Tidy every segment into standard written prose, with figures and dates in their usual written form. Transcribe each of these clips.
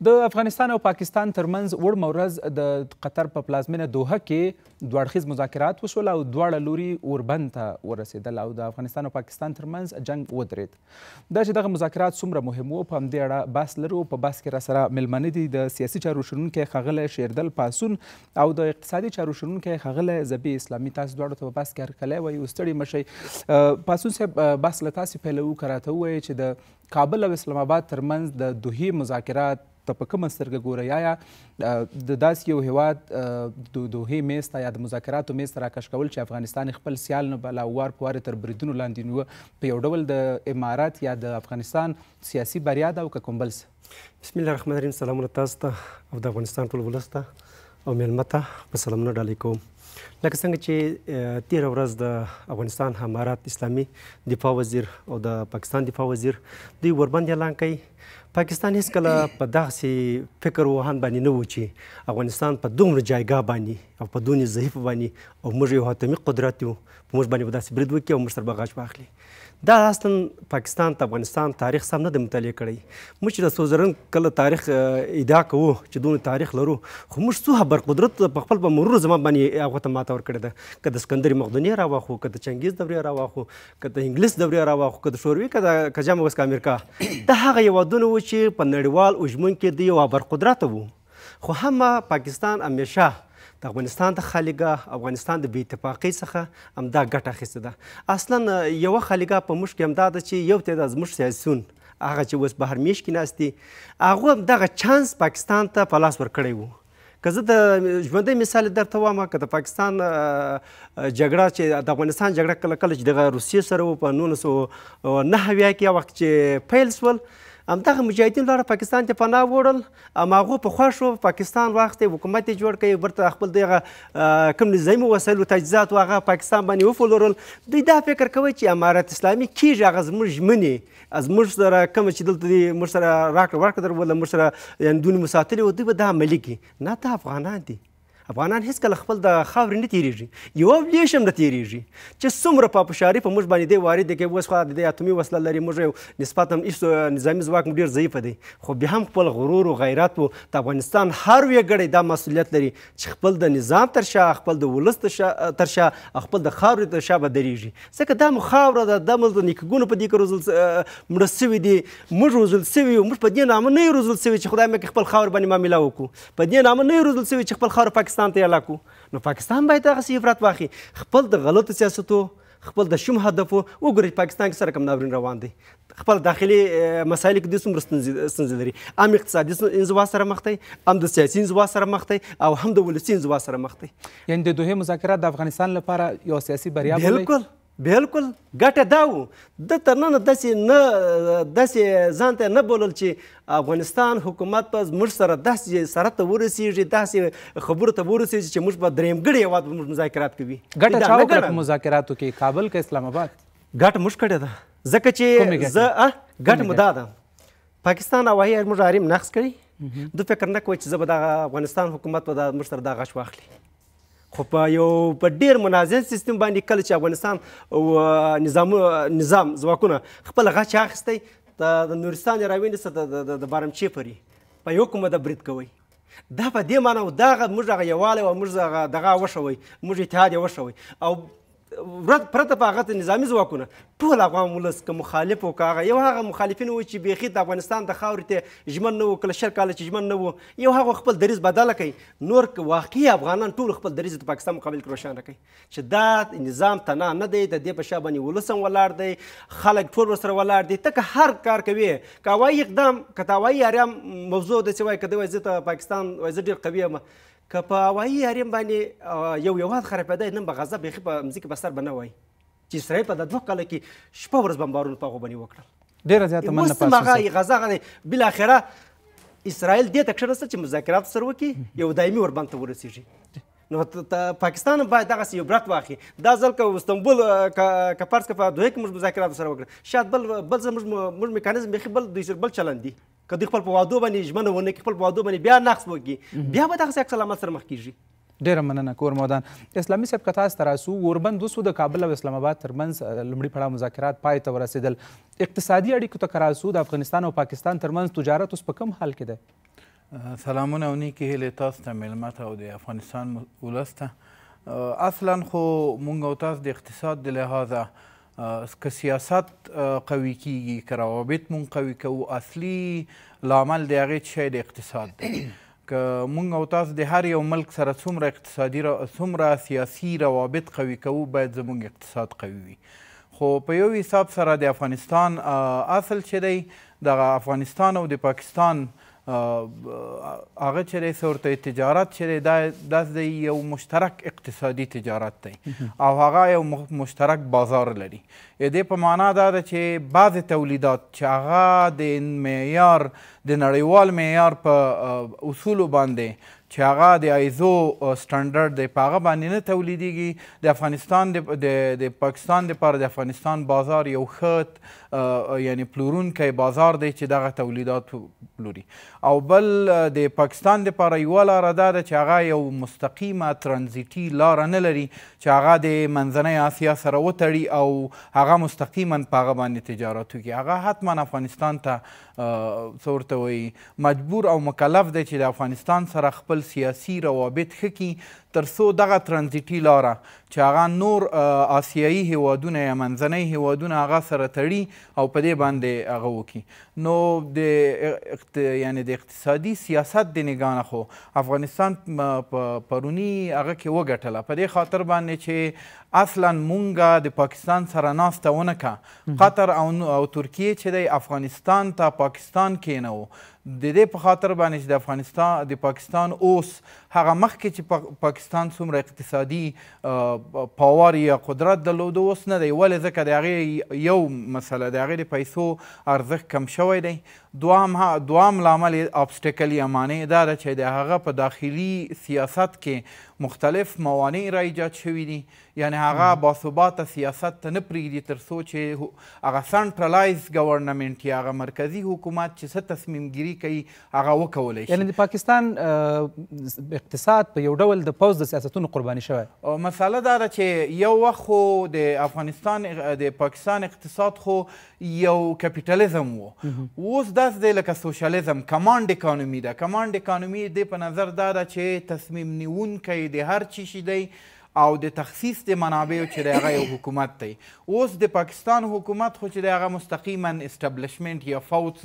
د افغانستان او پاکستان ترمنځ وړمه ورځ د قطر په پلازمینه دوحه کې دوه اړخیز مذاکرات وشول او دواړه لوري اوربند ته ورسېدل او د افغانستان او پاکستان ترمنځ جنګ ودرېد. دا چې دغه مذاکرات څومره مهم وو په همدې اړه بحث لرو. په بحث کې راسره میلمانه دي د سیاسي چارو شنونکی ښاغلی شیردل پاسون او د اقتصادي چارو شنونکی ښاغلی ذبیح اسلامي. تاسو دواړو ته په بحث کې هرکلی وایي، ستړي مه شئ. پاسون صاحب، بحث له تاسې پیلوو که راته ووایئ چې د کابل او اسلام آباد ترمنځ د دوحې مذاکرات ته په کومه سترګه ګورئ؟ یا د داسې یو هیواد د دوحې میز ته یا د مذاکراتو میز ته راکش کول چې افغانستان خپل سیال نه بله او وار په وار تر بریدونو لاندې نیوه په یو ډول د امارات یا د افغانستان سیاسي بریا ده او که کوم بل څه؟ بسم الله الرحمن الرحیم. سلامونه تاسو ته او د افغانستان ټول ولس ته او میلمه ته په سلامونه ډالۍ کوم. لکه څنګه چې تېره ورځ د افغانستان امارات اسلامي دفاع وزیر او د پاکستان دفاع وزیر دوی وربند اعلان کوي. پاکستان هیڅکله په دغسې فکر وهن باندې نه و چې افغانستان په دومره جایګاه باندې او په دونې ضعیف باندې او موږ یو حاتمي قدرت یو په موږ باندې به داسې برید وکړي او موږ سره به غچ واخلي. دا اصلا پاکستان ته افغانستان تاریخ سم نه دی مطالعه کړی. موږ چې د سوزرن کله تاریخ ادعا کوو چې دونه تاریخ لرو، خو موږ څو برقدرت په خپل په مرور زمان باندې هغو ته ماته ورکړې ده. که د اسکندر مقدوني راواخو، که د چنګیز دورې راواخو، که د انګلیس دورې راواخو، که د شوروي، که جام وس امریکا، دا هغه هېوادونه وو چې په نړیوال اوژمن کې د یو برقدرته وو. خو هم پاکستان همیشه د افغانستان د خالیګاه افغانستان د بې اتفاقۍ څخه همدا ګټه اخیستې ده. اصلا یوه خالیګاه په موږ کې همدا ده چې یو تعداد زموږ سیاسیون هغه چې اوس بهر میشت کې ناست دي، هغو هم دغه چانس پاکستان ته په لاس ورکړی وو. که زه د ژوندی مثال درته وایم، که د پاکستان جګړه چې د افغانستان جګړه کله چې دغه روسیې سره و په 1999 کې وخت چې پیل سول، همدغه مجاهدین لاړه پاکستان ته پناه وړل، هماغو په خوښ و پاکستان واخیستی، حکومت یې جوړ کړی، ورته خپل دغه کوم نظامي وسایل و تجهیزات و هغه پاکستان باندې وپلورل. دوی دا فکر کوي چې امارت اسلامي کېږي هغه زموږ ژمنې زموږ سره کومه چې دلته دي موږ سره راکړه ورکړه درلوده، موږ سره یعنې دونې مو ساتلې وه، دوی به دا عملي کړي. نه، دا افغانان دي. افغانان هیڅکله خپل د خاورې نه تېرېږي، یوه لیش هم نه تېرېږي. چې څومره پاپوشاري په موږ باندې دی وارد دی، که اوس خوا د دې اتومي وسله لري، موږ یو نسبتا هېڅ نظامي ځواک مو ډېر ضعیفه دی، خو بیا هم خپل غرور و غیرت و. د افغانستان هر وګړی دا مسؤلیت لري چې خپل د نظام تر شا، خپل د ولس تر شا، خپل د خاورې تر شا به درېږي. ځکه دا مو خاوره ده، دا مو د نیکهګونو په دې کې مړه سوي دي، موږ روزل سوي یو، موږ په دې نامه نه یو روزل سوي چې خدای مکې خپل خاورې باندې معامله وکړو، په دې نامه نه یو روزل سوي چې خپل خاوره پاکستان ته یې هلاکو. نو پاکستان باید دغسې عبرت واخلي، خپل د غلطو سیاستو، خپل د شوم هدفو وګورئ پاکستان کې سره کوم ناورین روان دی، خپل داخلي مسایلو کې دوی څومره ستونزې لري، هم اقتصادي انزوا سره مخ دی، هم د سیاسي انزوا سره مخ دی، او هم د ولسي انزوا سره مخ دی. یعنې د دوحې مذاکرات د افغانستان لپاره یو سیاسي بریا بلکل بالکل ګټه دا و. د تر ننه داسې ځان ته نه بولل چې افغانستان حکومت به زموږ سره داسې سره ته ورسېږي، داسې خبرو ته ورسېږي چې موږ به درېمګړی هېواد به موږ مذاکرات کوي. ګټه چا وکړه په مذاکراتو کې، کابل که اسلام آباد؟ ګټه موږ کړې ده، ځکه چې زه ګټه مو دا ده، پاکستان هوایي موږ حریم نقض کړي. دوی فکر نه کوي چې زه به دغه افغانستان حکومت به موږ سره دا غچ واخلي. خو په ډېر منازع سیستم باندې کله چې افغانستان نظام ځواکونه خپل غچ اخیستی، د نورستان راونیسته د بارمچې پورې په یو کومه د برید کوئ. دا په دې معنی و دغه موږ هغه یووالی او موږ دغه وشوئ، موږ اتحاد یې وشوئ، او پرته په هغه نظامي ځواکونه ټول افغان ولس که مخالف و که هغه یو هغه مخالفین وو چې بیخي د افغانستان د خاورې ته ژمن نه وو، کله 100 کاله چې ژمن نه وو، یو هغه خپل دریځ بدله کوي. نور که واقعي افغانان ټول خپل دریځ د پاکستان مقابل کې روښانه کوي چې دا نظام تنها نه دی، د دې په شا باندې ولس هم ولاړ دی، خلک ټول ورسره ولاړ دي. ته که هر کار کوي، که هوایي اقدام، که د هوایي حریم موضوع داسې وایي، که دی وایي زه ته پاکستان وایي زه ډېر قوي یم، که په هوایي حریم باندې یو هېواد خرابېدی، نن به غزه بیخي په مځکې په سر به نه وایي چې اسرائیل په د 2 کاله کې شپه ورځ بمبارونه په هغو باندې وکړل. ډېره زیاته مننه. اوس هم هغه غزه هغه بالاخره اسرائیل دې ته کښېنسته چې مذاکرات سره وکړي، یو دایمي وربند ته ورسېږي. نو پاکستان باید دغسې یو عبرت واخلي. دا ځل که استنبول که فرض که په دوحې کې موږ مذاکرات سره وکړو، شاید بل ځل موږ میکانیزم بیخي بل چلند دي، که دوی خپل په وعدو باندې ژمنه ونه کړي، خپل په وعدو باندې بیا نقص وکړي، بیا به دغسې عکس العمل سره مخ کېږي. ډېره مننه کور مودان. اسلامي صاحب که تاسو ته راسو، اوربند وسو د کابل او اسلام آباد ترمنځ لومړي پړاو مذاکرات پای ته ورسېدل. اقتصادي اړیکو ته که راسو، د افغانستان او پاکستان ترمنځ تجارت اوس په کوم حال کې دی؟ سلامونه او نیکې هیلې تاسو ته میلمه ته او د افغانستان ولس ته اصلا خو مونږ او تاسو د اقتصاد د لحاظه که سیاست قوي کیږي که روابط مونږ قوي کوو اصلي لامل د هغې څه شی د اقتصاد دی که مونږ او تاسو د هر یو ملک سره څومره سیاسي روابط قوي کوو باید زموږ اقتصاد قوي وي خو په یو حساب سره د افغانستان اصل چې دی دغه افغانستان او د پاکستان هغه چې دی څه ورته تجارت چې دی دا د یو مشترک اقتصادي تجارت دی او هغه یو مشترک بازار لري دې په معنا دا ده چې بعضې تولیدات چې هغه د معیار د نړیوال معیار په اصولو باندې چې هغه د آیزو سټنډرډ دی په هغه باندې نه تولیدیږي د افغانستان د پاکستان دپاره د افغانستان بازار یو ښه یعنی پلورونکی بازار دی چې دغه تولیدات پلوري او بل د پاکستان دپاره یوه لاره دا ده چې هغه یو مستقیمه ترانزیټي لاره نه لري چې هغه د منځنۍ اسیا سره وتړي او هغه مستقیما په هغه باندې تجارت وکړي هغه حتما افغانستان ته څه ورته وایي مجبور او مکلف دی چې د افغانستان سره خپل سیاسي روابط ښه کړي تر څو دغه ترانزیټي لاره چې هغه نور آسیایي هیوادونه یا منځنۍ هیوادونه هغه سره تړي او په دې باندې هغه وکړي نو یعنې د اقتصادي سیاست د نګاه نه خو افغانستان په پروني هغه کې وګټله په دې خاطر باندې چې اصلا مونږ د پاکستان سره ناسته ونه که قطر او ترکیې چې دی افغانستان ته پاکستان کېنوو د دې په خاطر باندې چې د پاکستان اوس هغه مخکې چې پاکستان څومره اقتصادي پاور یا قدرت درلوده اوس نه دی ولې ځکه د هغې یو مسله د هغې د پیسو ارزښت کم شوی دی دوام لامل ابسټیکل یا مانع دا ده چې د هغه په داخلي سیاست کې مختلف موانع را ایجاد شوي دي یعنی هغه باثباته سیاست ته نه پرېږدي تر څو چې هغه سنټرلایز ګورنمنټ یا هغه مرکزي حکومت چې څه تصمیم ګیري کوي هغه وکولی شي یعنی د پاکستان اقتصاد په یو ډول د پوځ د سیاستونو قرباني شوی مسله دا ده چې یو وخت خو د پاکستان اقتصاد خو یو کپیټالیزم و اوس داسې دی لکه سوشالیزم کمانډ اکانومي ده کمانډ اکانومي دې په نظر دا ده چې تصمیم نیونکی د هر چی شي دی او د تخصیص د منابعو چې د هغه یو حکومت دی اوس د پاکستان حکومت خو چې د هغه مستقیما اسټبلشمنټ یا فوج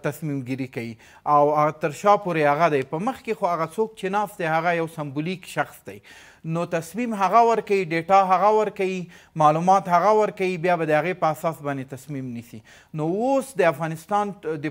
تصمیم ګیري کوي او تر شا پورې هغه دی په مخکې خو هغه څوک چې ناست دی هغه یو سمبولیک شخص دی نو تصمیم هغه ورکوي ډیټا هغه ورکوي معلومات هغه ورکوي بیا به د هغې په اساس باندې تصمیم نیسي نو اوس د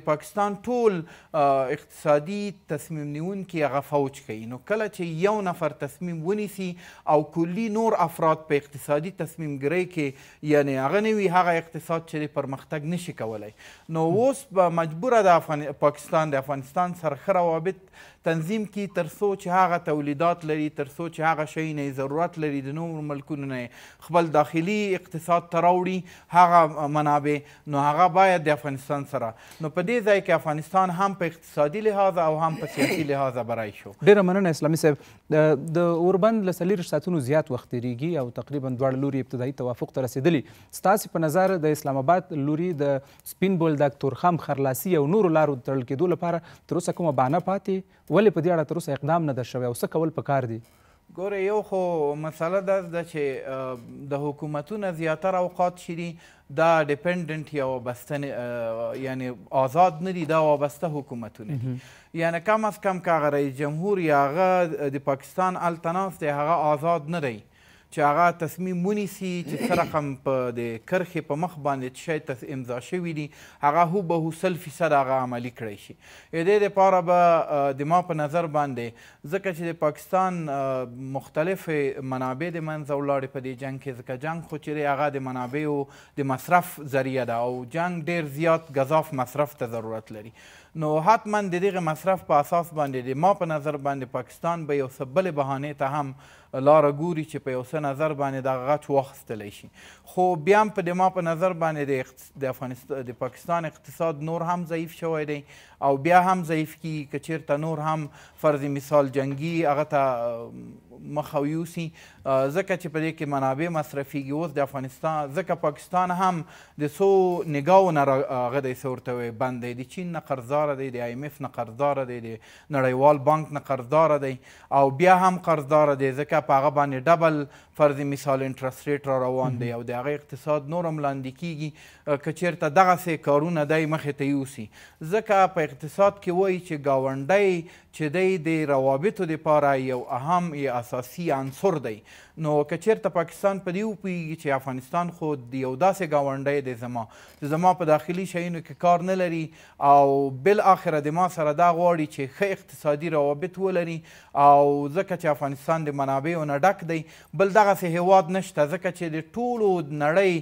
پاکستان ټول اقتصادي تصمیم نیونکي هغه فوج کوي نو کله چې یو نفر تصمیم ونیسي او کلي نور افراد په اقتصادي تصمیم ګیرۍ کې یعنی هغه نه وي هغه اقتصاد چې پرمختګ نشي کولی نو اوس به مجبوره د پاکستان د افغانستان سره ښه روابط تنظیم کی تر څو چې هغه تولیدات لري تر څو چې هغه شی نه ضرورت لري د نور ملکونو نه خپل داخلي اقتصاد ته راوړي هغه منابع نو هغه باید د افغانستان سره نو په دې ځای کې افغانستان هم په اقتصادي لحاظ او هم په سیاسي لحاظ بری شو ډېره مننه اسلامي صاحب د اوربند له 40 ساعتونو زیات وخت تېرېږي او تقریبا دواړه لوري ابتدایي توافق ته رسېدلي ستاسې په نظر د اسلام آباد لوري د سپین بولدک تورخم خرلاسي او نورو لارو د تړل کېدو لپاره تر اوسه کومه بهانه پاتې ولې په دې اړه تر اوسه اقدام نه ده شوی او څه کول پکار دي ګوره یو خو مسله دا ده چې د حکومتونه زیاتره اوقات چې دي دا ډیپنډنټ یا وابسته یعنی آزاد نه دي دا وابسته حکومتونه دي یعنی کم از کم که هغه رئیس جمهور یا هغه د پاکستان هلته ناست دی هغه آزاد نه دی چې هغه تصمیم ونیسي چې څه رقم په د کرښې په مخ باندې څه شی امضا شوي دي هغه هوبهو 100% هغه عملي کړی شي د دې دپاره به د ما په نظر باندې ځکه چې د پاکستان مختلفې منابع د منځه ولاړې په دې جنګ کې ځکه جنګ خو چې دی هغه د منابعو د مصرف ذریعه ده او جنګ ډېر زیات ګزاف مصرف ته ضرورت لري نو حتما د دغه مصرف په اساس باندې د ما په نظر باندې پاکستان به یو څه بلې بهانې ته هم لاره ګوري چې په یو څه نظر باندې دغه غچ واخیستلی شي خو بیا هم په د ما په نظر باندې د پاکستان اقتصاد نور هم ضعیف شوی دی او بیا هم ضعیف کیږي که چیرته نور هم فرض مثال جنګي هغه ته مخه یوسي ځکه چې په دې کې منابع مصرفیږي. اوس د افغانستان ځکه پاکستان هم د څو نګاو نه هغه دی څه ورته وایي بند دی، د چین نه قرضداره دی، د IMF نه قرضداره دی، د نړیوال بانک نه قرضداره دی او بیا هم قرضداره دی ځکه په هغه باندې ډبل فرض مثال انټرست ریټ را روان دی او د هغه اقتصاد نور هم لاندې کیږي که چیرته دغسې کارونه دی مخې ته یوسي. ځکه په اقتصاد کې وایي چې ګاونډی چې دی د روابطو دپاره یو اهم یا اساسي عنصر دی. نو که چیرته پاکستان په دې وپوهېږي چې افغانستان خو د یو داسې ګاونډی دی زما په داخلي شیانو کې کار نه لري او بالاخره د ما سره دا غواړي چې ښه اقتصادي روابط ولري او ځکه چې افغانستان د منابعو نه ډک دی، بل دغسې هیواد نشته ځکه چې د ټولو نړۍ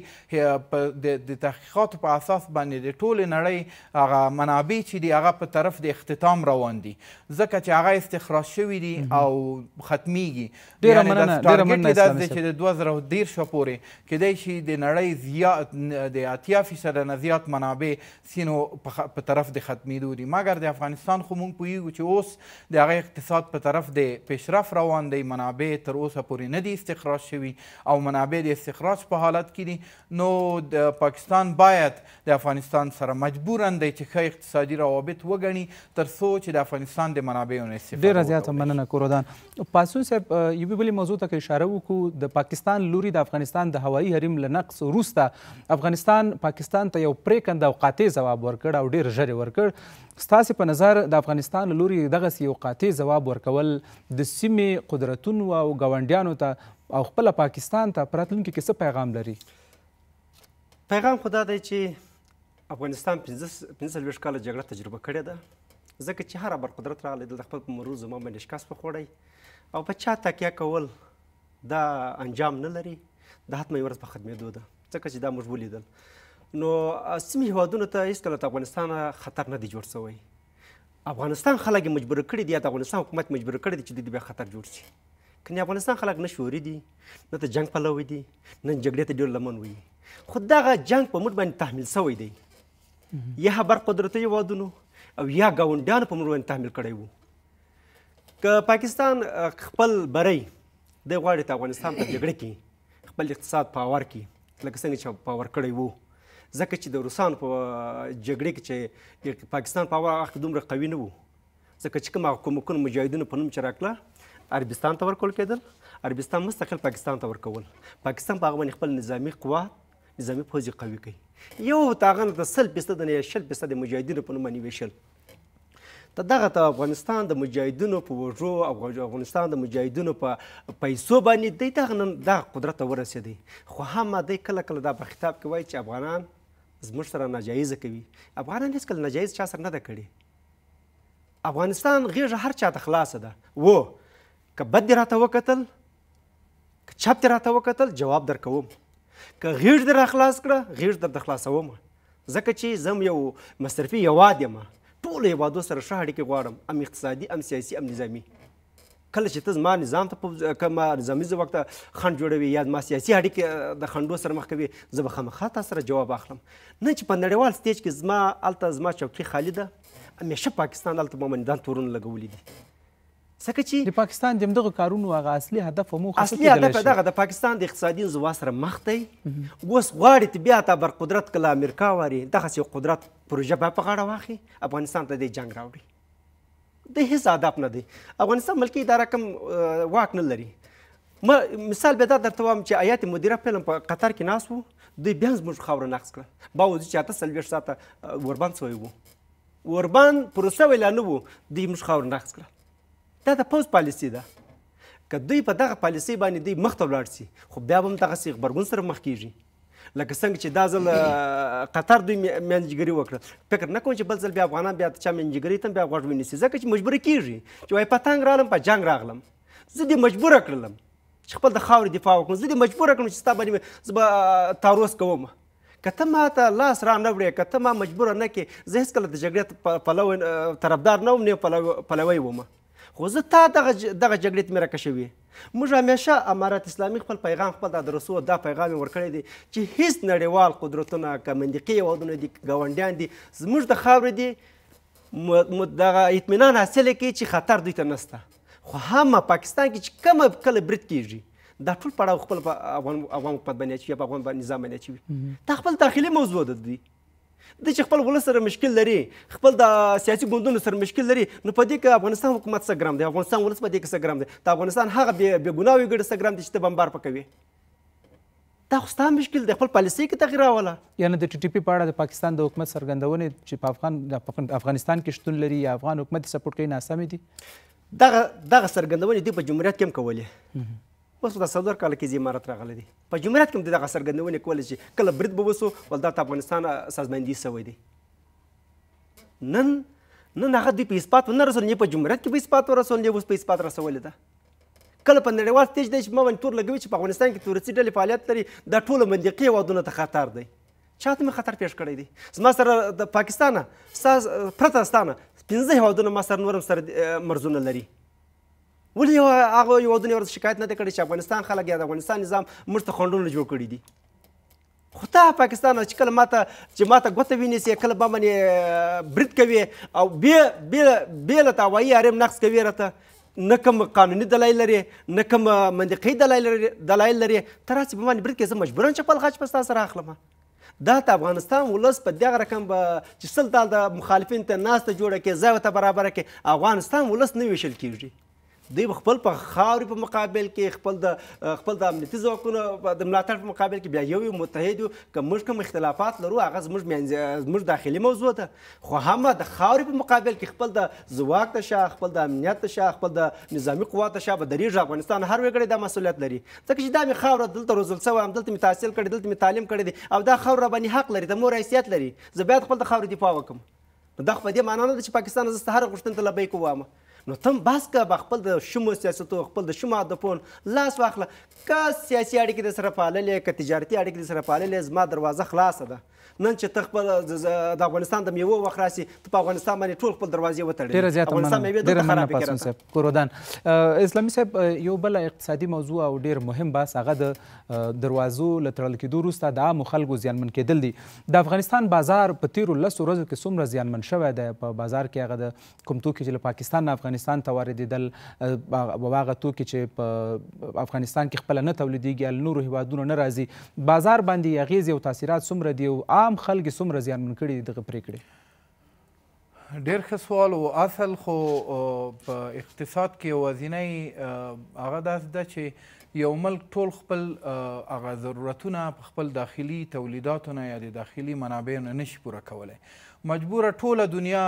د تحقیقاتو په اساس باندې د ټولې نړۍ هغه منابع چې دي هغه په طرف د اختتام روان دي ځکه چې هغه استخراج شوي دي او ختمیږي. ډېره مننه ډېره مننه داسې دی چې د 2013 پورې کیدای شي د نړۍ زیات د 80% نه زیات منابع سینو په طرف د ختمېدو دي، مګر د افغانستان خو موږ پوهېږو چې اوس د هغه اقتصاد په طرف د پیشرفت روان دی، منابع تر اوسه پورې نه دي استخراج شوي او منابع د استخراج په حالت کې دي. نو د پاکستان باید د افغانستان سره مجبورا دی چې ښه اقتصادي روابط وګڼي تر څو چې د افغانستان د منابعو نه استفاده ډېره زیاته مننه کورودان. پاسون صاحب یوې بلې موضوع ته که اشاره وکړو، د پاکستان لوري د افغانستان د هوایي حریم له نقص وروسته افغانستان پاکستان ته یو پرېکنده او قاطع ځواب ورکړ او ډېر ژر یې ورکړ. ستاسې په نظر د افغانستان له لوري دغسې یو قاطع ځواب ورکول د سیمې قدرتونو او ګاونډیانو ته او خپله پاکستان ته په راتلونکي کې څه پیغام لري؟ پیغام خو دا دی چې افغانستان 45 کاله جګړه تجربه کړې ده ځکه چې هر ابرقدرت راغلی د خپل په مرور زمان باندې شکست وخوړی او په چا تکیه کول دا انجام نه لري، د حتمي ورځ په ختمېدو ده ځکه چې دا موږ ولیدل. نو سیمې هېوادونو ته هېڅکله د افغانستان خطر نه دی جوړ شوی. افغانستان خلک یې مجبوره کړي دي یا د افغانستان حکومت مجبوره کړي دي چې دوی بیا خطر جوړ شي. که د افغانستان خلک نه شعوري دي، نه د جنګ پلوي دي، نه جګړې ته ډېر لمن وي، خو دغه جنګ په موږ باندې تحمیل شوی دی. یا برقدرتي هېوادونو او یا ګاونډیانو په موږ باندې تحمیل کړی وو. که پاکستان خپل بری دی غواړي ته افغانستان په جګړه کې خپل اقتصاد پاور کړي لکه څنګه چې پاور کړی وو، ځکه چې د روسانو په جګړې کې چې پاکستان پاور هغه دومره قوي نه وو ځکه چې کوم حکومتونه مجاهدینو په نوم چې راکړه عربستان ته ورکول کېدل، عربستان مستقل پاکستان ته ورکول، پاکستان په هغه باندې خپل نظامي قوات نظامي پوځ قوي کوي. یو ته هغه د 100% نه 60% مجاهدینو په نوم باندې ویشل. دغه افغانستان د مجاهدینو په وژو او افغانستان د مجاهدینو په پیسو باندې دی دغه نن دغه قدرت ته ورسېدی. خو هم دی کله کله دا په خطاب کې وایي چې افغانان زموږ سره ناجایزه کوي. افغانان هېڅکله ناجایز چا سره نه ده کړې. افغانستان غېږه هر چا ته خلاصه ده و که بد دې راته وکتل که چپ دې راته وکتل جواب در کوم، که غېږ دې را خلاص کړه غېږ درته خلاصوم ځکه چې زه یو مصرفي هېواد یم، ټولو هېوادو سره ښه اړیکې غواړم، ام اقتصادي ام سیاسي ام نظامي. کله چې ته زما نظام ته کومه نظامي ځواک ته خنډ جوړوي یا زما سیاسي اړیکې د خنډو سره مخ کوي، زه به خامخا تا سره جواب اخلم. نه چې په نړیوال سټیج کې هلته زما چوکۍ خالي ده، همیشه پاکستان هلته ما باندې دا تورونه لګولي دي ځکه چې د پاکستان د همدغه کارونو هغه اصلي هدف او موخه اصلي هدف دغه د پاکستان د اقتصادي انزوا سره مخ دی. اوس غواړي چې بیا ته برقدرت کله امریکا واري دغسې یو قدرت پروژه به په غاړه واخلي افغانستان ته د جنګ راوړي. د هېڅ هدف نه دی. افغانستان ملکي اداره کوم واک نه لري. مثال به دا درته وایم چې ایت مدیره فلم په قطر کې ناست وو، دوی بیا زموږ خاوره نقض کړه باوجود چې 48 ساعته اوربند شوی وو. اوربند پروسه ویلا نه وو، دوی موږ خاوره نقض کړه. دا د پوز پالیسي ده. که دوی په دغه پالیسۍ باندې دوی مخ ته ولاړ شي خو بیا به هم دغسې غبرګون سره مخ کېږي. لکه څنګه چې دا ځل قطر دوی میانجګري وکړه، فکر نه کوم چې بل ځل بیا افغانان بیا چا میانجګرۍ ته بیا غوږ ونیسي ځکه چې مجبوره کېږي چې وایي په تنګ راغلم په جنګ راغلم، زه دې مجبوره کړلم چې خپل د خاورې دفاع وکړم، زه دې مجبوره کړم چې ستا باندې زه به تعرض کوم. که ته ما ته لاس را نه وړې، که ته ما مجبوره نه کړې، زه هېڅکله د جګړې پلوی طرفدار نه وم نه پلوی وم، خو زه تا دغه جګړې ته مې راکشوي. موږ همیشه امارت اسلامي خپل پیغام خپل د رسول دا پیغام یې ورکړی دی چې هیڅ نړیوال قدرتونه که منطقي هېوادونه دي ګاونډیان دي زموږ د خاورې دي دغه اطمینان حاصله کړي چې خطر دوی ته نشته. خو هم پاکستان کې چې کومه کله برید کېږي دا ټول پړاو خپل په عوام حکومت باندې اچوي یا په افغان نظام باندې اچوي دا خپل داخلي موضوع ده دی چې خپل ولس سره مشکل لري خپل د سیاسي ګوندونو سره مشکل لري نو په دې کې افغانستان حکومت څه ګرام دی افغانستان ولس په دې کې څه ګرام دی د افغانستان هغه بې ګناه وګړي څه ګرام دي چې ته بمبار پکوي دا خو ستا مشکل دی خپل پالیسۍ کې تغیر راوله یعنې د ټي ټي پي په اړه د پاکستان د حکومت څرګندونې چې په افغانستان کې شتون لري یا افغان حکومت یې سپورټ کوي ناسمې دي دغه څرګندونې دوی په جمهوریت کې هم کولې اوس په 14 کال کې امارت راغلی دی په جمهوریت کې هم دغه څرګندونې کولې چې کله برید به وسو ول دا افغانستان سازماندهي شوی دی نن هغه دوی په اثبات ونه رسول نه په جمهوریت کې به اثبات ورسول نه اوس په اثبات رسولې ده کله په نړیوال سټیج دی چې ما باندې تور لګوي چې په افغانستان کې تورسي ډلې فعالیت لري دا ټوله منطقي هېوادونو ته خطر دی چاته مې خطر پیښ کړی دی زما سره د پاکستان پرته ستانه 15 هېوادونه ما سره نور هم سره مرزونه لري ولې هغه هېوادونه ورته شکایت نه دی کړی چې افغانستان خلک یا د افغانستان نظام موږ ته خنډونه جوړ کړي دي خو ته پاکستان چې کله ماته ګوته ونیسي کله به باندې برید کوي او بې له هوایي حریم نقض کوي راته نه کوم قانوني دلایل لري نه کوم منطقي دلایل لري ته راسې په باندې برید کوې زه مجبوراً چې خپل خج په ستا سره اخلم دا د افغانستان ولس په دغه رقم به چې سل کال د مخالفین ته ناسته جوړه کړي ځای ورته برابره کړي افغانستان ولس نه ویشل کېږي دوی خپل په خاورې په مقابل کې خپل د امنیتي ځواکونو د ملاتړ په مقابل کې بیا یو متحد یو که موږ کوم اختلافات لرو هغه زموږ داخلي موضوع ده خو هم د خاورې په مقابل کې خپل د ځواک ته شا خپل د امنیت ته شا خپل د نظامي قوات ته شا به درېږي افغانستان هر وګړی دا مسؤلیت لري ځکه چې دا مې خاوره دلته روزل شوی یم دلته مې تحصیل کړی دلته مې تعلیم کړی دی او دا خاوره باندې حق لري د مور حیثیت لري زه باید خپل د خاورې دفاع وکړم نو دا خو په دې معنا نه ده چې پاکستان زه هر غوښتنې ته لبیک ووایم نو تم بس که به خپل د شومو سیاستو خپل د شومو هدفونو لاس واخله که سیاسي اړیکې در سره پاللې که تجارتي اړیکې در سره پاللې زما دروازه خلاصه ده نن چې ته خپل د افغانستان د میوو وخت راسي ته په افغانستان باندې ټول خپل دروازې وتړې ډېره زیاته مننه ډېره مننه پاسون صاحب کورودان اسلامي صاحب یو بل اقتصادي موضوع او ډېر مهم بحث هغه د دروازو له تړل کېدو وروسته د عامو خلکو زیانمن کېدل دي د افغانستان بازار په تېرو 10 ورځو کې څومره زیانمن شوی دی په بازار کې هغه د کوم توکي چې له پاکستان نه افغانستان ته واردېدل او هغه توکي چې په افغانستان کې خپله نه تولیدېږي له نورو هېوادونو نه راځي بازار باندې اغېزې او تاثیرات څومره دي او عام خلک څومره زیانمن کړي دي دغه پرېکړې ډېر ښه سوال و اصل خو په اقتصاد کې یوازینی هغه داسې ده چې یو ملک ټول خپل هغه ضرورتونه په خپل داخلي تولیداتو نه یا د داخلي منابعو نه نشي پوره کولی مجبوره ټوله دنیا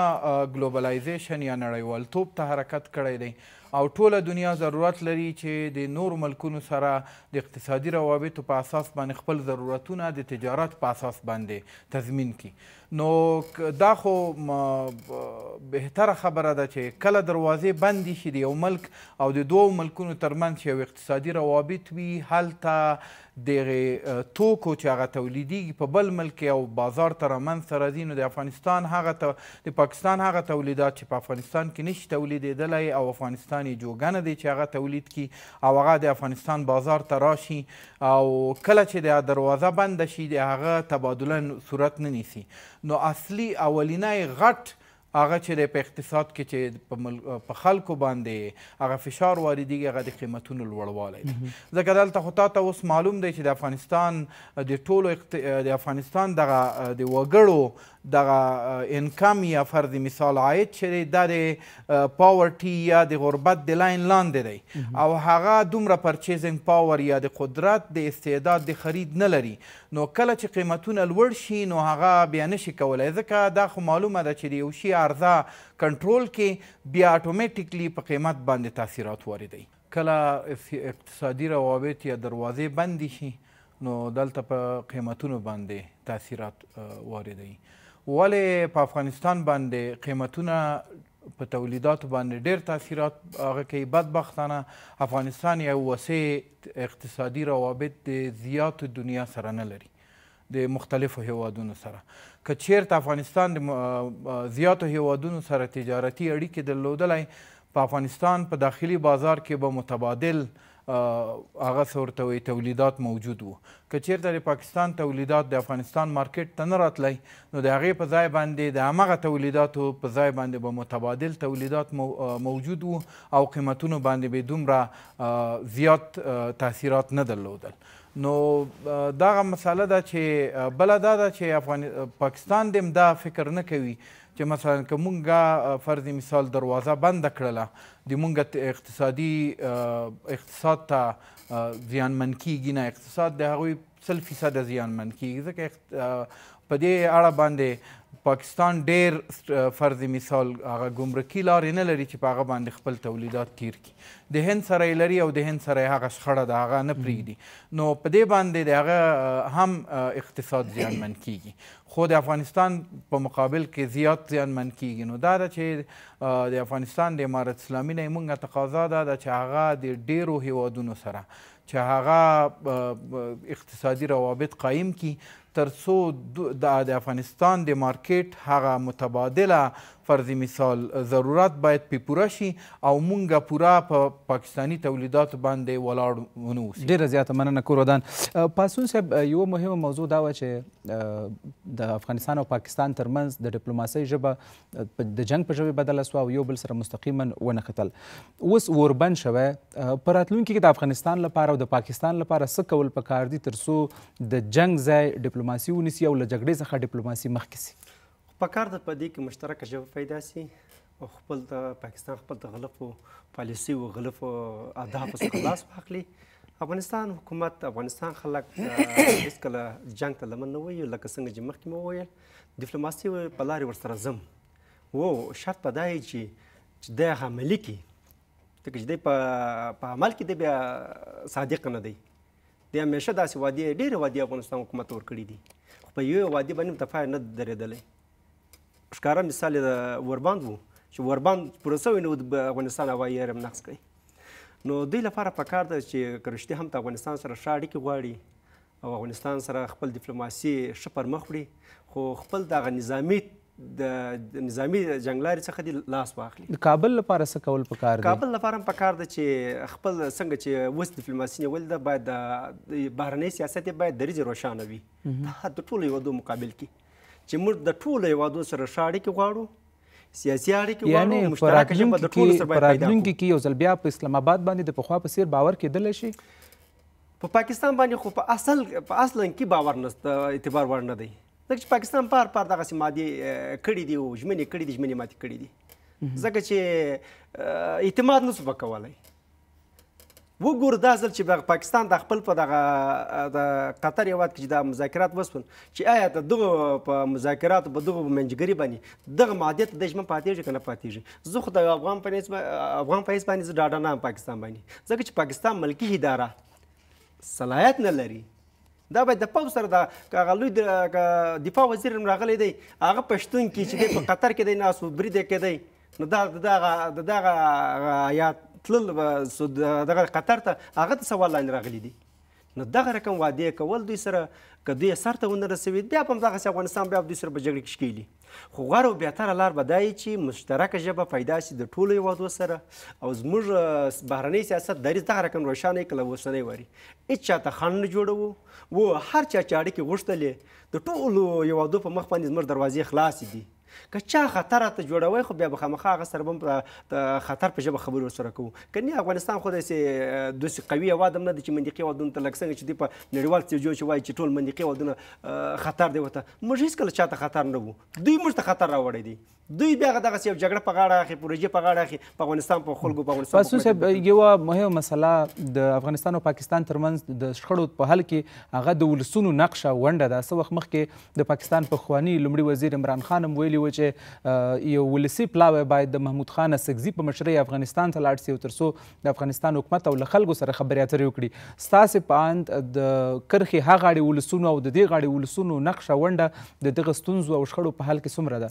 ګلوبلایزیشن یا نړیوالتوب ته حرکت کړی دی او ټوله دنیا ضرورت لري چې د نورو ملکونو سره د اقتصادي روابطو په اساس باندې خپل ضرورتونه د تجارت په اساس باندې تضمین کړي نو دا خو بهتره خبره ده چې کله دروازې بندې شي د یو ملک او د دوو ملکونو ترمنځ چې یو اقتصادي روابط وي هلته دغه توکو چې هغه تولیدیږي په بل ملک او بازار ته رامنځته راځي نو د افغانستان د پاکستان هغه تولیدات چې په افغانستان کې نشي تولیدېدلی او افغانستان یې جوګه نه دی چې هغه تولید کړي او هغه د افغانستان بازار ته راشي او کله چې د دروازه بنده شي د هغه تبادله صورت نه نیسي نو اصلي اولینی غټ هغه چې د په اقتصاد کې چې په خلکو باندې هغه فشار واردېږي هغه د قیمتونو لوړوالی دی ځکه دلته خو تا ته اوس معلوم دی چې د افغانستان د ټولو د افغانستان دغه د وګړو دغه انکم یا فرض مثال عاید چې دی دا د پاورټي یا د غربت د لاین لاندې دی او هغه دومره پرچیزنګ پاور یا د قدرت د استعداد د خرید نه لري نو کله چې قیمتونه لوړ شي نو هغه بیا نشي کولی ځکه دا خو معلومه ده چې د یو شي عرضه کنټرول کې بیا اتومیټیکلی په قیمت باندې تاثیرات واردوي کله اقتصادي روابط یا دروازې بندې شي نو دلته په قیمتونو باندې تاثیرات واردوي ولې په افغانستان باندې قیمتونه په تولیداتو باندې ډېر تاثیرات هغه کوي بدبختانه افغانستان یو وسیع اقتصادي روابط د زیاتو دنیا سره نه لري د مختلفو هیوادونو سره که چیرته افغانستان د زیاتو هیوادونو سره تجارتي اړیکې درلودلی په افغانستان په داخلي بازار کې به متبادل هغه څه ورته وایي تولیدات موجود وو. که چېرته د پاکستان تولیدات د افغانستان مارکیټ ته نه راتلی نو د هغې په ځای باندې د همغه تولیداتو په ځای باندې به متبادل تولیدات موجود وو او قیمتونو باندې به دومره زیات تاثیرات نه درلودل. نو دغه مسله ده چې بله دا ده چې پاکستان د دا فکر نه کوي چې مثلا که مونږ فرض مثال دروازه بنده کړله د مونږ اقتصاد ته زیانمن کیږي نه، اقتصاد د هغوی 100% زیانمن کیږي ځکه په دې اړه باندې پاکستان ډیر فرض مثال هغه ګمرکي لارې نه لري چې په هغه باندې خپل تولیدات تیر کړي. د هند سره یې لري او د هند سره یې هغه شخړه ده هغه نه پرېږدي، نو په دې باندې د هغه هم اقتصاد زیانمن کیږي، خو د افغانستان په مقابل کې زیات زیانمن کیږي. نو دا ده چې د افغانستان د امارت اسلامي نه موږ تقاضا دا ده چې هغه د ډیرو هیوادونو سره چې هغه اقتصادي روابط قایم کی تر څو د افغانستان د مارکیټ هغه متبادله فرض مثال ضرورت باید پې پوره شي او مونږ پوره په پاکستاني تولیداتو باندې ولاړ ونه اوسي. ډېره زیاته مننه کورودان. پاسون صاحب یوه مهمه موضوع دا وه چې د افغانستان او پاکستان ترمنځ د ډیپلوماسۍ ژبه د جنګ په ژبې بدله سوه او یو بل سره مستقیما ونښتل. اوس اوربند شوی، په راتلونکي کې د افغانستان لپاره او د پاکستان لپاره څه کول پکار دي تر څو د جنګ ځای ډیپلوماسي ونیسي او له جګړې څخه ډیپلوماسي مخکې سي؟ پکار ده په دې کې مشترکه ژبه پیدا سي او خپل د پاکستان خپل د غلطو پالیسي او غلطو اهدافو څخه لاس واخلي. افغانستان حکومت، افغانستان خلک هېڅکله جنګ ته لمن نه وایي، لکه څنګه چې مخکې مو وویل ډیپلوماسي په لارې ورسره ځم، و شرط په دا چې دی هغه عملي کړي، ځکه چې دی په عمل کې دی بیا صادق نه دی. دی همیشه داسې وعدې ډېرې وعدې افغانستان حکومت ورکړي دي، خو په یوې وعدې باندې متفاعل نه درېدلی. ښکاره مثال یې د اوربند و چې اوربند پوره شوی نه و د افغانستان هوایي حرم نقض کړی. نو دوی لپاره پکار ده چې که رښتیا هم د افغانستان سره ښه اړیکې غواړي او افغانستان سره خپل ډیپلوماسي ښه پر مخ وړي، خو خپل دغه نظامي جنګلارې څخه دې لاس واخلي. د کابل لپاره څه کول پکار دي؟ کابل لپاره هم پکار ده چې خپل څنګه چې اوس ډیپلوماسي نیول ده باید د بهرنی سیاست یې باید دریځ روښانه وي د ټولو هیوادو مقابل کې، چې موږ د ټولو هیوادو سره ښه اړیکې غواړو، سیاسي اړیکې غواړو، مشترکه ژبه د ټولو سره باید پیدا کړو. په راتلونکي کې یو ځل بیا په اسلام آباد باندې د پخوا په څېر باور کېدلی شي؟ په پاکستان باندې خو په اصلا کې باور نشته، اعتبار وړ نه دی، ځکه چې پاکستان پار دغسې مادې کړي دي او ژمنې کړي دي، ژمنې ماتې کړي دي، ځکه چې اعتماد نسو به کولی. وګوره دا ځل چې پاکستان د خپل په دغه د قطر هېواد کې چې دا مذاکرات وسول چې آیا د دغو په مذاکراتو په دغو منځګري باندې دغه مادې ته د ژمن پاتېږي که نه پاتېږي. زه خو د افغان په حیث باندې زه ډاډه نه یم پاکستان باندې، ځکه چې پاکستان ملکي اداره صلاحیت نه لري. دا باید د پوځ سره د هغه لوی دفاع وزیر هم راغلی دی، هغه پښتون کې چې دی په قطر کې دی ناست و برید یې کېدی، نو د دغه هیات تلل دغه قطر ته هغه ته سوال لاندې راغلی دي. نو دغه رقم وعدې کول دوی سره که دوی سر ته ونه رسوي بیا په همدغسې افغانستان بیا دوی سره په جګړه کې ښکېلي. خو غوره او بهتره لار به دا وي چې مشترکه ژبه پیدا شي د ټولو هیوادو سره او زموږ بهرنی سیاست دریځ دغه رقم روښانه یې که له اوسنی واري هېڅ چا ته خنډ نه جوړوو و هر چا چې اړیکې غوښتلې د ټولو هیوادو په مخ باندې زموږ دروازې خلاصې دي. که چا خطر راته جوړوی خو بیا به خامخا هغه سره به د خطر په ژبه خبرې ورسره کوو. که نه افغانستان خو داسې قوي هېواد هم نه دی چې منطقي هېوادونو ته لکه څنګه چې دوی په نړیوال سټیجونو چې وایي چې ټول منطقي هېوادونه خطر دی ورته، موږ هېڅکله چا ته خطر نه وو، دوی موږ ته خطر راوړی دی. دوی بیا دغسې یو جګړه په غاړه اخلي، پروژې په غاړه اخلي په افغانستان په خلکو په افغانستان. پاسون صاحب یوه مهمه مسله د افغانستان او پاکستان ترمنځ د شخړو په حل کې هغه د ولسونو نقشه ونډه ده. څه وخت مخکې د پاکستان پخواني لومړي وزیر عمران خان هم ویلي و چې یو ولسي پلاوی باید د محمود خان اسکزي په مشرۍ افغانستان ته لاړ سي او تر څو د افغانستان حکومت او له خلکو سره خبرې اترې وکړي. ستاسې په اند د کرښې هغه غاړې ولسونو او د دې غاړې ولسونو نقشه ونډه د دغه ستونزو او شخړو په حل کې څومره ده؟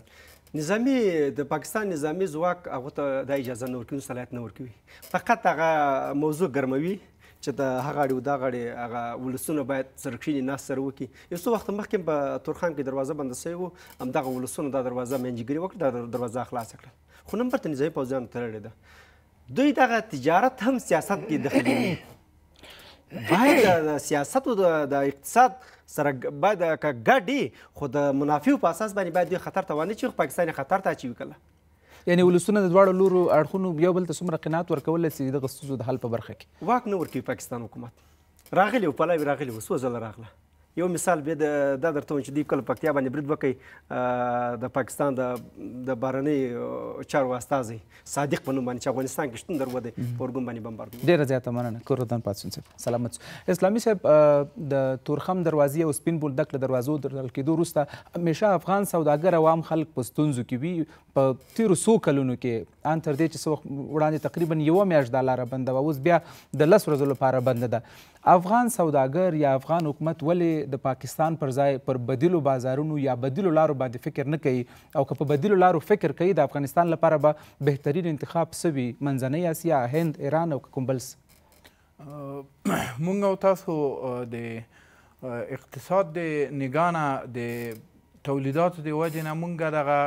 نظامي د پاکستان نظامي ځواک هغو ته دا اجازه نه ورکوي، صلاحیت نه ورکوي، فقط هغه موضوع ګرموي چې د هغه غاړې او دا غاړې هغه ولسونه باید سره کښېني ناست سره وکړي. یو څه وخت مخکې په تورخان کې دروازه بنده سوې وه، همدغه ولسونو دا دروازه منځګري وکړه، دا دروازه خلاصه کړه، خو نن برته نظامي پوځیانو تړلې ده. دوی دغه تجارت هم سیاست کې دخلوي، باید د سیاست او د اقتصاد سره باید ګډ خو د منافعو په اساس باندې باید دوی خطر ته وانه چې پاکستان خطر ته اچوي کله. یعنې ولسونه د دواړو لورو اړخونو یو بل ته څومره قناعت ورکولی سي دغه ستونزو د حل په برخه کې؟ واک نه ورکوي پاکستان حکومت. راغلی و پلاوي راغلی و څو ځله راغله. یو مثال بیا دا درته وایم چې دوی کله پکتیا باندې برید وکړي د پاکستان د بهرنۍ چارو استازی صادق په نوم باندې چې افغانستان کې شتون درلودی په اورګون باندې بمبارد و. ډېره زیاته مننه کورودان پاتسون صاحب. سلامت. اسلامي صاحب د تورخم دروازې او سپین بولدک له دروازو درل کېدو وروسته همیشه افغان سوداګر عوام خلک په ستونزو کې وي. په تېرو څو کلونو کې ان تر دې چې څه وخت وړاندې تقریبا یوه میاشت دا لاره بنده وه، اوس بیا د 10 ورځو لپاره بنده ده. افغان سوداګر یا افغان حکومت ولې د پاکستان پر ځای پر بدیلو بازارونو یا بدیلو لارو باندې فکر نه کوي؟ او که په بدیلو لارو فکر کوي د افغانستان لپاره به بهترین انتخاب څه وي؟ منځنۍ اسیا، هند، ایران او که کوم بل څه؟ مونږ او تاسو د اقتصاد د نګاه نه د تولیداتو د وجې نه مونږ دغه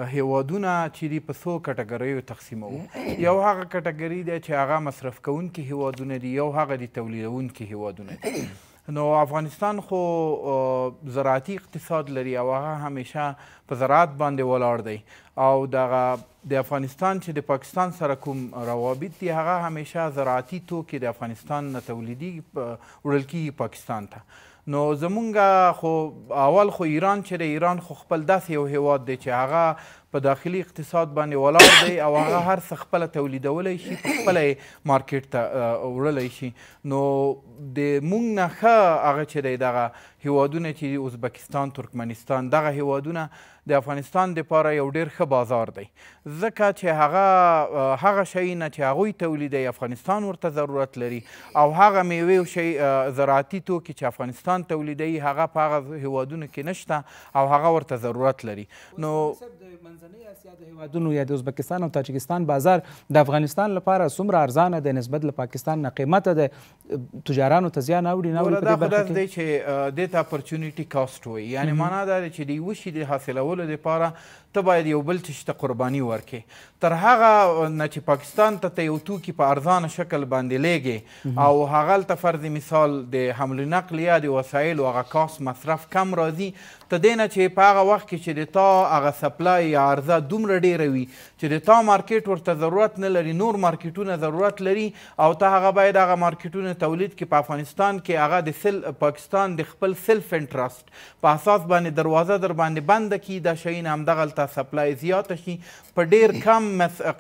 هیوادونه چې دي په څو کټګریو تقسیموو. یو هغه کټګري دی چې هغه مصرف کوونکي هیوادونه دي، یو هغه د تولیدونکي هیوادونه دي. نو افغانستان خو زراعتي اقتصاد لري او هغه همیشه په زراعت باندې ولاړ دی او دغه د افغانستان چې د پاکستان سره کوم روابط دي هغه همیشه زراعتي توکي د افغانستان نه تولیدیږي وړل کیږي پاکستان ته. نو زمونږ خو اول خو ایران چې د ایران خو خپل داسې یو هیواد دی چې هغه په داخلي اقتصاد باندې ولاړ دی او هغه هر څه خپله تولیدولی شي، په خپله یې مارکیټ ته وړلی شي. نو د مونږ نه ښه هغه چې دی دغه هیوادونه چې ازبکستان، ترکمنستان، دغه هیوادونه د افغانستان دپاره یو ډېر ښه بازار دی، ځکه چې هغه شیونه چې هغوی تولیدوي افغانستان ورته ضرورت لري او هغه میوې او شی زراعتي توکي چې افغانستان تولیدوي هغه په هغه هیوادونو کې نشته او هغه ورته ضرورت لري. نو منځنۍ اسیا د هیوادونو یا د ازبکستان او تاجکستان بازار د افغانستان لپاره څومره ارزانه دی نسبت له پاکستان نه قیمته دی؟ تجارانو ته زیان اوړي نه اوړي په دې برخه کې؟ دا خو داسې دی چې دې ته اپورچونیټي کاسټ وایي، یعنې معنا دا دی چې د یوه شي د حاصلولو دپاره ته باید یو بل څه ته قرباني ورکړې. تر هغه نه چې پاکستان ته یو توکي په ارزانه شکل باندې لیږې او هغه هلته فرض مثال د حمل نقل یا د وسایلو هغه کاست مصرف کم راځي، ته دې نه چې په هغه وخت کې چې د تا هغه سپلای یا عرضه دومره ډېره وي چې د تا مارکیټ ورته ضرورت نه لري، نور مارکیټونه ضرورت لري او ته هغه باید هغه مارکیټونه تولید کړي په افغانستان کې، هغه د پاکستان د خپل سلف انټرست په اساس باندې دروازه در باندې بنده کړي، دا شیونه همدغلته سپلای زیاته شي، په ډېر کم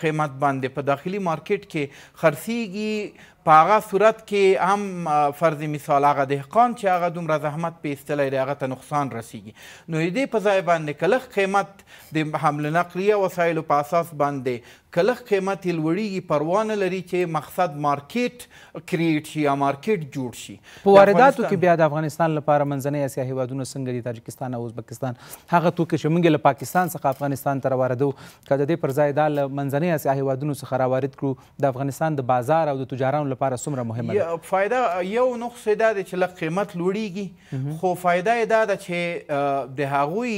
قیمت باندې په داخلي مارکیټ کې خرڅیږي. په هغه صورت کې هم فرض مثال هغه دهقان چې هغه دومره زحمت په ایستلی دی هغه ته نقصان رسیږي. نو د دې په ځای باندې که لږ قیمت د حمل نقلیه وسایلو په اساس باندې که لږ قیمت یې لوړیږي پروا نه لري چې مقصد مارکیټ کریټ شي یا مارکیټ جوړ شي. په وارداتو کې بیا د افغانستان لپاره منځنۍ اسیا هیوادونه څنګه دي؟ تاجکستان او ازبکستان هغه توکي چې موږ له پاکستان څخه افغانستان ته راواردوو که د دې پر ځای دا له منځنۍ اسیا هیوادونو څخه راوارد کړو د افغانستان د بازار او د تجارانو لپاره څومره مهمه ده؟ فایده یو نقص یې دا دی چې لږ قیمت لوړیږي، خو فایده یې دا ده چې د هغوی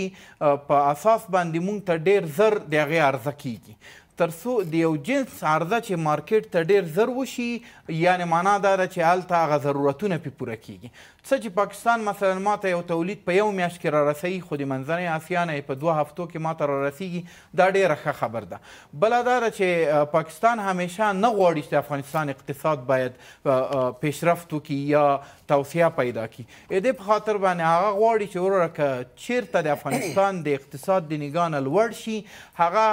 په اساس باندې موږ ته ډېر زر د هغې عرضه کیږي. تر څو د یو جنس عرضه چې مارکیټ ته ډېر زر وشي، یعنې معنا دا ده چې هلته هغه ضرورتونه پې پوره کیږي. څه چې پاکستان مثلا ماته یو تولید په یو میاشت کې را رسوي خو د منځنۍ اسیا نه یې په 2 هفتو کې ماته را رسیږي، دا ډېره ښه خبر ده. بله دا ده چې پاکستان همیشه نه غواړي چې د افغانستان اقتصاد باید پیشرفت وکړي یا توسعه پیدا کړي. د دې په خاطر باندې هغه غواړي چې وروره که چیرته د افغانستان د اقتصاد د نګاه نه لوړ شي، هغه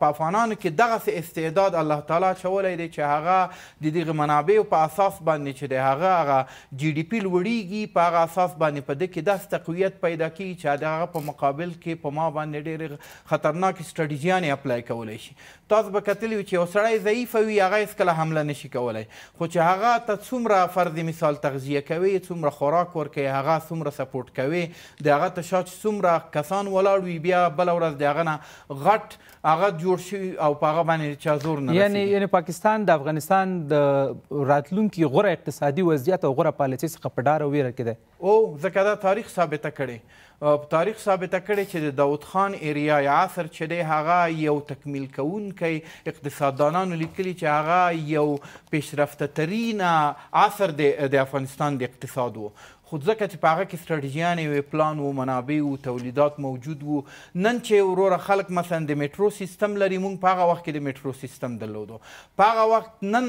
په افغانانو کې دغسې استعداد الله تعالی اچولی دی چې هغه د دغه منابعو په اساس باندې چې د هغه جي ډي پي لوړیږي، په هغه اساس باندې په دې کې داسې تقویت پیدا کیږي چې د هغه په مقابل کې په ما باندې ډېرې خطرناکې سټراتیجیانې اپلای کولی شي. تاسو به کتلي وي چې یو سړی ضعیفه وي هغه هېڅکله حمله نشي کولی، خو چې هغه ته څومره فرض مثال تغذیه کوي، څومره خوراک ورکوي، هغه څومره سپورټ کوي، د هغه ته شا چې څومره کسان ولاړ وي بیا بله ورځ د هغه نه غټ هغه جوړ شوي او په هغه باندې چا زور نه رسېږي. یعنې پاکستان د افغانستان د راتلونکي غوره اقتصادي وضعیت او غوره پالیسۍ څخه په ډاره ویره کې دی. او ځکه دا تاریخ ثابته کړې په تاریخ ثابته کړې چې د داود خان ایریای عصر چې دی هغه یو تکمیل کوونکی اقتصاددانانو لیکلي چې هغه یو پیشرفته ترینه عصر د افغانستان د اقتصاد و خو ځکه چې په هغه کې ستراتیژیانې وې پلان و منابع و تولیدات موجود و نن چې وروره خلک مثلا د میټرو سیستم لري موږ په هغه وخت کې د میټرو سیستم درلودو په هغه وخت نن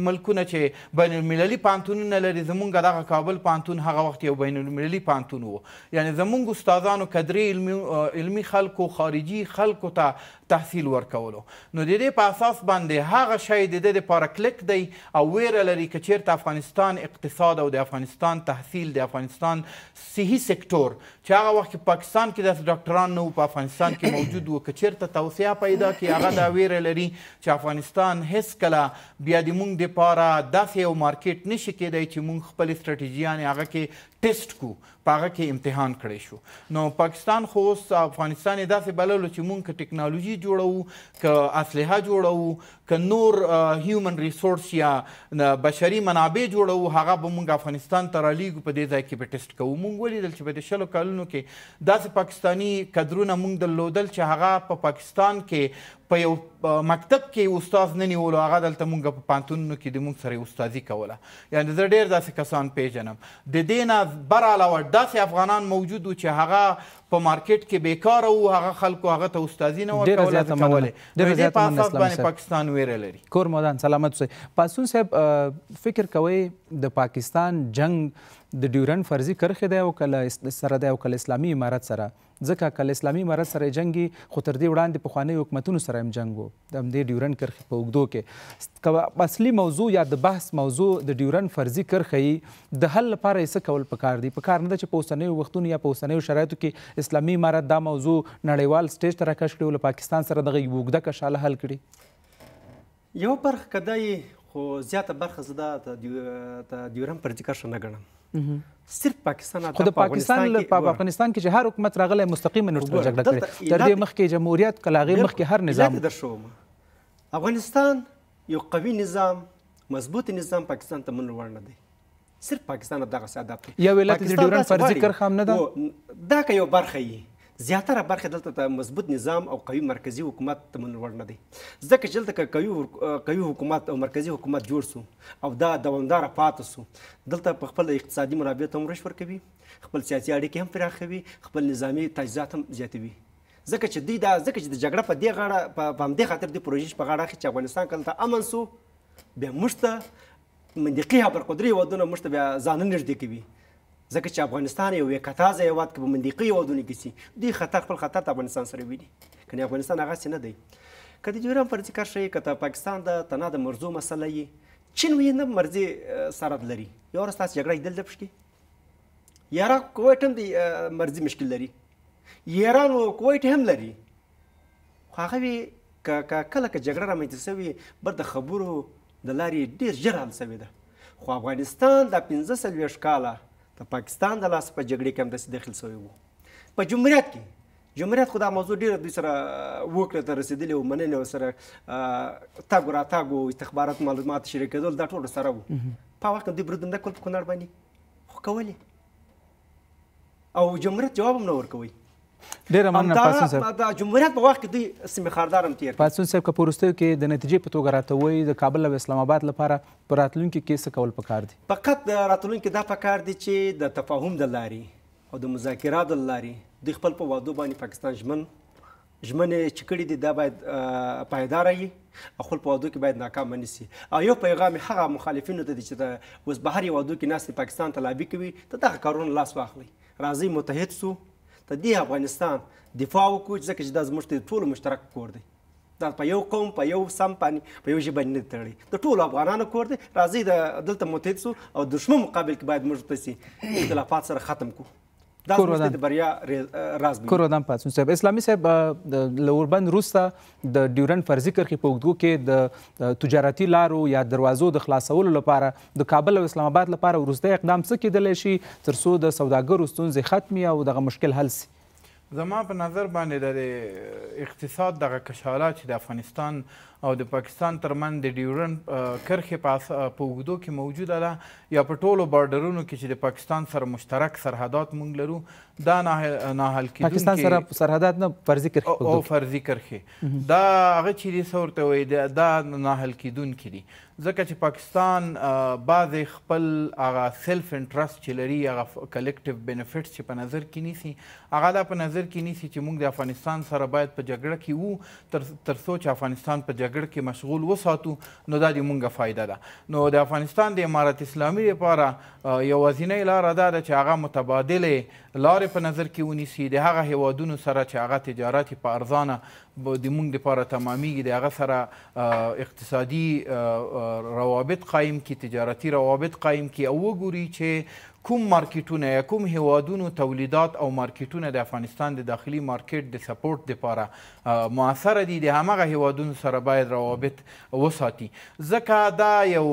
ملکونه چې بین المللي پوهنتونونه لري زموږ دغه کابل پوهنتون هغه وخت یو بین المللي پوهنتون و یعنې زموږ استادانو کدرې علمي خلکو خارجي خلکو ته تحصیل ورکولو نو د دې په اساس باندې هغه شی د ده دپاره کلک دی او ویره لري که چېرته افغانستان اقتصاد او د افغانستان تحصیل د افغانستان صحي سکتور چې هغه وخت کې پاکستان کې داسې ډاکټران نه وو په افغانستان کې موجود وو که چېرته توسعه پیدا کړي هغه دا ویره لري چې افغانستان هېڅکله بیا د موږ دپاره داسې یو مارکیټ نشي کېدی چې موږ خپلې سټراتیژیانې هغه کې ټیسټ کړو په هغه کې امتحان کړی شو نو پاکستان خو اوس افغانستان یې داسې بللو چې موږ که ټکنالوژي جوړوو که اسلحه جوړوو که نور هیومن ریسورس یا بشري منابع جوړوو هغه به موږ افغانستان ته رالیږو په دې ځای کې به ټیسټ کوو موږ ولیدل چې په دې 20 کلونو کې داسې پاکستاني کدرونه موږ درلودل چې هغه په پاکستان کې په یو مکتب کې استاد نه نیولو هغه دلته موږ په پوهنتونونو کې د موږ سره استادي کوله یعنې زه ډېر داسې کسان پیژنم د دې نه بر علاوه داسې افغانان موجود وو چې هغه په مارکیټ کې بیکاره وو هغه خلکو هغه ته استادي نه ورکوله کولې د دې په اساس باندې پاکستان ویره لري کور مودان سلامت اوسئ پاسون صاحب فکر کوئ د پاکستان جنگ د ډیورنډ فرضي کرښې دی او کله سره دی او کله اسلامي امارت سره ځکه کله اسلامي امارت سره جنګ خو تر دې وړاندې پخوانیو حکومتونو سره هم جنګ و د همدې ډیورنډ کرښې په اوږدو کې اصلي موضوع یا د بحث موضوع د ډیورنډ فرضي کرښې د حل لپاره یې څه کول پکار دي پکار نه ده چې په اوسنیو وختونو یا په اوسنیو شرایطو کې اسلامي امارت دا موضوع نړیوال سټیج ته راکش کړي او له پاکستان سره دغه اوږده کشاله حل کړي یو برخه که دا خو زیاته برخه زه دا د ډیورنډ فرضي کرښه نه ګڼم صرف پاکستان خو د پاکستان په افغانستان کې چې هر حکومت راغلی مستقیما ورسره جګړه کړې تر دې مخکې جمهوریت که له هغې مخکې هر نظام درشوم افغانستان یو قوي نظام مضبوط نظام پاکستان ته منلو وړ نه دی صرف پاکستان دغسې هدف دی یا ویلت د ډیورنډ فرضي کرښه هم نه ده دا که یو برخه یي زیاتره برخه دلته ته مضبوط نظام او قوي مرکزي حکومت ته منلو وړ نه دی ځکه چې دلته که قوي حکومت او مرکزي حکومت جوړ سو او دا دوامداره پاتې سو دلته په خپل اقتصادي منابع ته هم رشد ورکوي خپل سیاسي اړیکې هم پراخوي خپل نظامي تجهیزات هم زیاتوي ځکه چې دوی دا ځکه چې د جګړه په دې غاړه په همدې خاطر د پروژې په غاړه اخلي چې افغانستان که دلته امن سو بیا موږ ته منطقي هبرقدري هېوادونه موږ ته بیا ځانونه نږدې کوي ځکه چې افغانستان یو کتازه هېواد که په منطقي هېوادونو کې سي دوی خپل خطر د افغانستان سره ویني کنې افغانستان هغسې نه دی که د ډیورنډ فرضي کرښه یي که د پاکستان د تنها د مرزو مسله یي چین وایي نه مرزي سرحد لري یو ورځ تاسو جګړه لیدل ده پشکې عراق کویټ هم د مرزي مشکل لري ایران او کویټ هم لري خو هغه وي که کله که جګړه رامنځته سوې بر د خبرو د لارې ډېر ژر حل سوې ده خو افغانستان دا 45 کاله د پاکستان د لاس په جګړې کې هم داسې داخل سوی و په جمهوریت کې جمهوریت خو دا موضوع ډېره دوی سره وکړه ته رسېدلې و مننې ورسره تګ و راتګ و استخبارات معلومات شریکېدل دا ټول سره و په هغه وخت کې دوی برودونه کول په کونړ باندې خو کولې او جمهوریت جواب هم نه ورکوي ډېره مننه پاڅون صاحب د جمهوریت په وخت کې دوی سیمې خاردار هم تېر پاڅون صاحب که په وروستیو کې د نتیجې په توګه راته ووایي د کابل او اسلام آباد لپاره په راتلونکي کې څه کول پکار دي فقط د راتلونکي دا پکار دي چې د تفاهم د لارې او د مذاکراتو له لارې دوی خپل په وعدو باندې پاکستان ژمنې چې کړي دي دا باید پایداره وي او خپل په وعدو کې باید ناکامه نه سي او یو پیغام هغه مخالفینو ته دی چې د اوس بهر یو وعدو کې ناستې پاکستان ته لابي کوي ته دغه کارونه لاس واخلئ راځئ متحد سو ته دې افغانستان دفاع وکړو ځکه چې دا زموږ د ټولو مشترک کور دی دا په یو قوم په یو سم باندې په یو ژبه نه تړي د ټولو افغانانو کور دی راځئ دلته متحد سو او دښمن مقابل کې باید موږ تاسې اختلافات سره ختم کړو دا زموږ د بریا راز دی کور ودان پاڅون صاحب اسلامي صاحب له اوربند وروسته د ډیورنډ فرضي کرښې په اوږدو کې د تجارتي لارو یا دروازو د خلاصولو لپاره د کابل او اسلام آباد لپاره وروستی اقدام څه کیدلی شي تر څو د سوداګرو ستونزې ختمي او دغه مشکل حل سي زما په نظر باندې د اقتصاد دغه کشاله چې د افغانستان او د پاکستان ترمنځ د ډیورنډ کرښې په اوږدو کې موجوده ده یا په ټولو بارډرونو کې چې د پاکستان سره مشترک سرحدات موږ لرو دا ناحل کېدونکي پاکستان سره سرحدات نه فرضي کرښې او فرضي کرښې دا هغه چې دي څه ورته وایي دا ناحل کېدونکي دي ځکه چې پاکستان بعضې خپل هغه سیلف انټرسټ چې لري هغه کلیکټیو بینیفټس چې په نظر کې نیسي هغه دا په نظر کې نیسي چې موږ د افغانستان سره باید په جګړه کې وو تر څو چې افغانستان په جګړه کې مشغول وساتو نو دا د موږ فایده ده نو د افغانستان د امارت اسلامي لپاره یوازینۍ لاره دا ده چې هغه متبادلې لارې په نظر کې ونیسي د هغه هیوادونو سره چې هغه تجارت په ارزانه د موږ دپاره تمامیږي د هغه سره اقتصادي روابط قایم کړي تجارتي روابط قایم کړي او وګوري چې کوم مارکیټونه یا کوم هیوادونو تولیدات او مارکیټونه د افغانستان د داخلي مارکیټ د سپورټ دپاره موثره دي د همغه هیوادونو سره باید روابط وساتي ځکه دا یو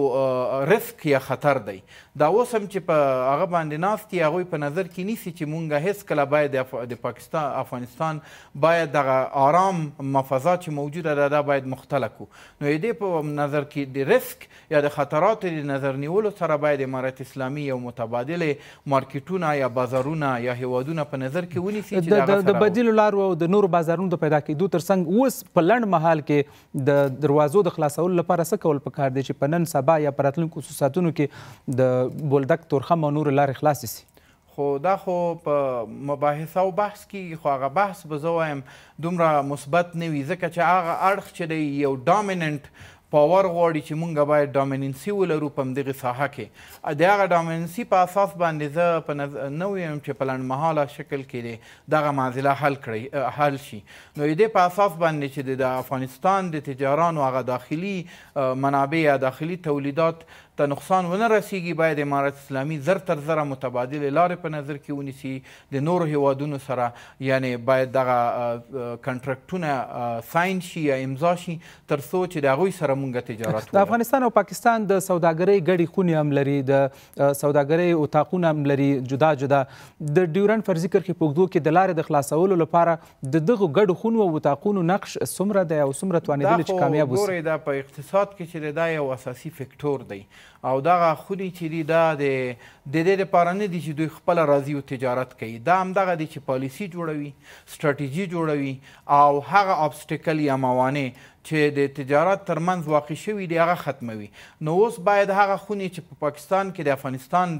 رسک یا خطر دی دا اوس هم چې په هغه باندې ناست دي هغوی په نظر کې نیسي چې مونږ هېڅکله باید د پاکستان افغانستان باید دغه آرام مفازات چې موجوده ده دا باید مختله کړو نو د دې په نظر کې د رسک یا د خطراتو د نظر نیولو سره باید امارت اسلامي یو متبادل مارکیټونه یا بازارونه یا هیوادونه په نظر کې ونیسي چې د بدیلو لارو او د نورو بازارونو د پیدا کېدو ترڅنګ اوس په لنډ مهال کې د دروازو د خلاصولو لپاره څه کول پکار دی چې په نن سبا یا په راتلونکو ساعتونو کې د بولدک تورخم او نورو لارې خلاصې سي خو دا خو په مباحثه او بحث کې خو هغه بحث به زه وایم دومره مثبت نه وي ځکه چې هغه اړخ چې دی یو ډامیننټ پاور غواړي چې مونږ باید ډامیننسي ولرو په همدغې ساحه کې د هغه ډامیننسي په اساس باندې زه په نه ویم چې په لنډمهاله شکل کې دی دغه معضله حل شي نو د دې په اساس باندې چې د افغانستان د تجارانو هغه داخلي منابع یا داخلي تولیدات ته نقصان ونه رسیږي باید امارت اسلامي زر تر زره متبادلې لارې په نظر کې ونیسي د نورو هیوادونو سره یعنې باید دغه کنټرکټونه ساین شي یا امضا شي تر څو چې د هغوی سره مونږ تجارت د افغانستان او پاکستان د سوداګرۍ ګډې خونې هم لري د سوداګرۍ اتاقونه هم لري جدا جدا د ډیورنډ فرضي کرښې په اوږدو کې د لارې د خلاصولو لپاره د دغو ګډو خونو او اتاقونو نقش څومره دی او څومره توانېدلي چې کامیاب اوسي ګورئ دا په اقتصاد کې چې دا یو اساسي فکټور دی او دغه خونې چې دي دا د دې لپاره نه دي چې دوی خپله راځي او تجارت کوي دا همدغه دی چې پالیسي جوړوي سټراټیژي جوړوي او هغه آبسټیکل یا موانع چې د تجارت ترمنځ واقع شوي دي هغه ختموي نو اوس باید هغه خونې چې په پاکستان کې د افغانستان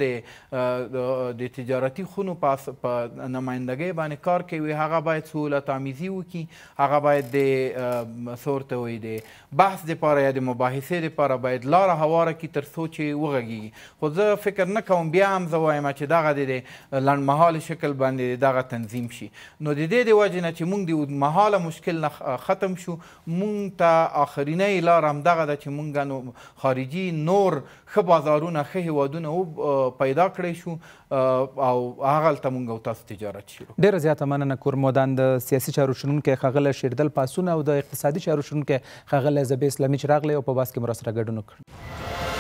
د تجارتي خونو په نمایندګۍ باندې کار کوي هغه باید سهولت آمیزي وکړي هغه باید د څه ورته وایي د بحث دپاره یا د مباحثې دپاره باید لاره هواره کړي تر څو چې وغږیږي خو زه فکر نه کوم بیا هم زه وایم چې دغه د لنډمهالي شکل باندې دغه تنظیم شي نو د دې د وجې نه چې موږ د اوږدمهاله مشکل نه ختم شو موږ ته آخرینۍ لار همدغه ده چې موږ خارجي نور ښه بازارونه ښه هیوادونه پیدا کړی شو او هغلته موږ او تاسو تجارت شروع ډېره زیاته مننه کورمودان د سیاسي چارو شنونکی ښاغلی شیردل پاسون او د اقتصادي چارو شنونکی ښاغلی زبې اسلامي چې راغلی او په بحث کې مو راسره ګډون وکړ